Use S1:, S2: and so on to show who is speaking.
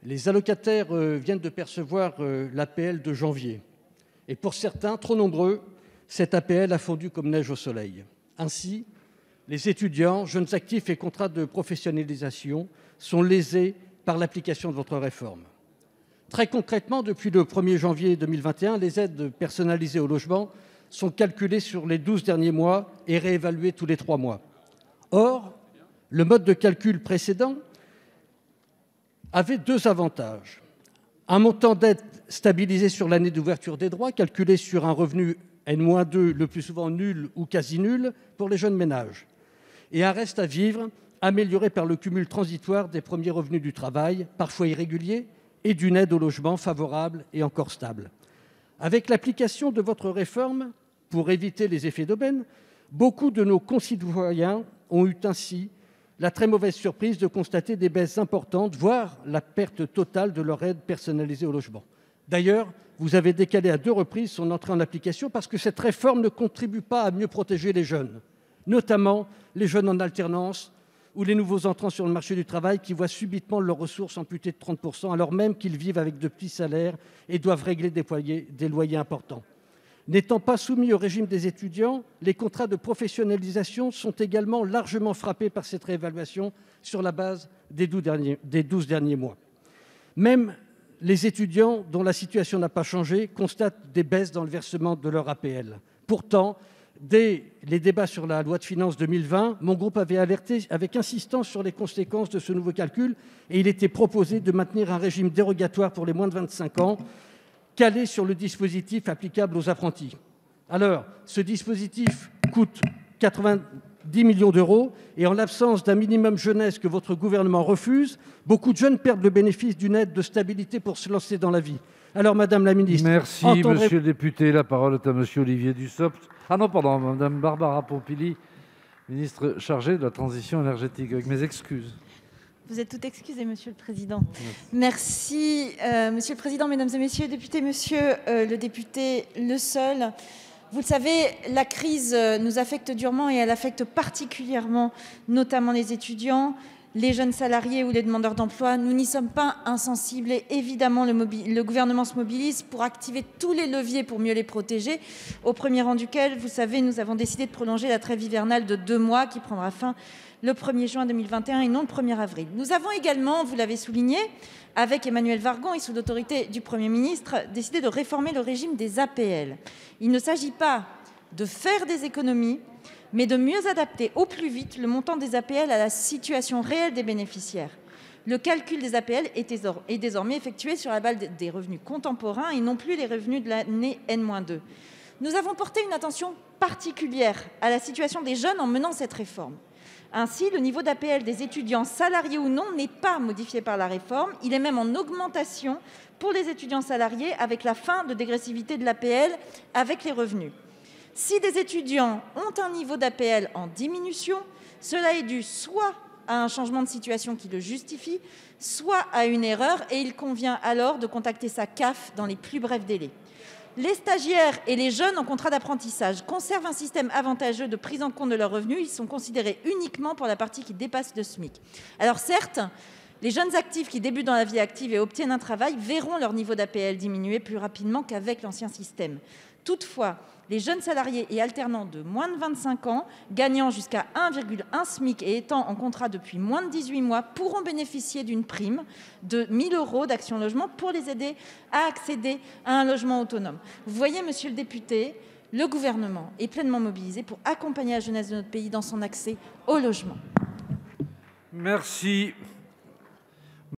S1: Les allocataires viennent de percevoir l'APL de janvier. Et pour certains, trop nombreux, cette APL a fondu comme neige au soleil. Ainsi, les étudiants, jeunes actifs et contrats de professionnalisation sont lésés par l'application de votre réforme. Très concrètement, depuis le 1er janvier 2021, les aides personnalisées au logement sont calculées sur les 12 derniers mois et réévaluées tous les 3 mois. Or, le mode de calcul précédent avait 2 avantages. Un montant d'aide stabilisé sur l'année d'ouverture des droits, calculé sur un revenu N-2, le plus souvent nul ou quasi nul, pour les jeunes ménages. Et un reste à vivre amélioré par le cumul transitoire des premiers revenus du travail, parfois irréguliers, et d'une aide au logement favorable et encore stable. Avec l'application de votre réforme, pour éviter les effets d'aubaine, beaucoup de nos concitoyens ont eu ainsi la très mauvaise surprise de constater des baisses importantes, voire la perte totale de leur aide personnalisée au logement. D'ailleurs, vous avez décalé à 2 reprises son entrée en application parce que cette réforme ne contribue pas à mieux protéger les jeunes, notamment les jeunes en alternance ou les nouveaux entrants sur le marché du travail qui voient subitement leurs ressources amputées de 30% alors même qu'ils vivent avec de petits salaires et doivent régler des loyers importants. N'étant pas soumis au régime des étudiants, les contrats de professionnalisation sont également largement frappés par cette réévaluation sur la base des 12 derniers mois. Même les étudiants dont la situation n'a pas changé constatent des baisses dans le versement de leur APL. Pourtant, dès les débats sur la loi de finances 2020, mon groupe avait alerté avec insistance sur les conséquences de ce nouveau calcul et il était proposé de maintenir un régime dérogatoire pour les moins de 25 ans, calé sur le dispositif applicable aux apprentis. Alors, ce dispositif coûte 90 millions d'euros et en l'absence d'un minimum jeunesse que votre gouvernement refuse, beaucoup de jeunes perdent le bénéfice d'une aide de stabilité pour se lancer dans la vie. Alors, Madame la Ministre...
S2: Merci, Monsieur le député. La parole est à Monsieur Olivier Dussopt. Madame Barbara Pompili, ministre chargée de la transition énergétique. Avec mes excuses.
S3: Vous êtes tout excusé, Monsieur le Président. Merci, Monsieur le Président, Mesdames et Messieurs les députés, Monsieur le député Le Seul. Vous le savez, la crise nous affecte durement et elle affecte particulièrement notamment les étudiants, les jeunes salariés ou les demandeurs d'emploi. Nous n'y sommes pas insensibles et évidemment le gouvernement se mobilise pour activer tous les leviers pour mieux les protéger, au premier rang duquel, vous savez, nous avons décidé de prolonger la trêve hivernale de 2 mois qui prendra fin le 1er juin 2021 et non le 1er avril. Nous avons également, vous l'avez souligné, avec Emmanuelle Wargon et sous l'autorité du Premier ministre, décidé de réformer le régime des APL. Il ne s'agit pas de faire des économies, mais de mieux adapter au plus vite le montant des APL à la situation réelle des bénéficiaires. Le calcul des APL est désormais effectué sur la base des revenus contemporains et non plus les revenus de l'année N-2. Nous avons porté une attention particulière à la situation des jeunes en menant cette réforme. Ainsi, le niveau d'APL des étudiants, salariés ou non, n'est pas modifié par la réforme. Il est même en augmentation pour les étudiants salariés avec la fin de dégressivité de l'APL avec les revenus. Si des étudiants ont un niveau d'APL en diminution, cela est dû soit à un changement de situation qui le justifie, soit à une erreur et il convient alors de contacter sa CAF dans les plus brefs délais. Les stagiaires et les jeunes en contrat d'apprentissage conservent un système avantageux de prise en compte de leurs revenus. Ils sont considérés uniquement pour la partie qui dépasse le SMIC. Alors certes, les jeunes actifs qui débutent dans la vie active et obtiennent un travail verront leur niveau d'APL diminuer plus rapidement qu'avec l'ancien système. Toutefois, les jeunes salariés et alternants de moins de 25 ans, gagnant jusqu'à 1,1 SMIC et étant en contrat depuis moins de 18 mois, pourront bénéficier d'une prime de 1 000 € d'Action Logement pour les aider à accéder à un logement autonome. Vous voyez, monsieur le député, le gouvernement est pleinement mobilisé pour accompagner la jeunesse de notre pays dans son accès au logement.
S2: Merci.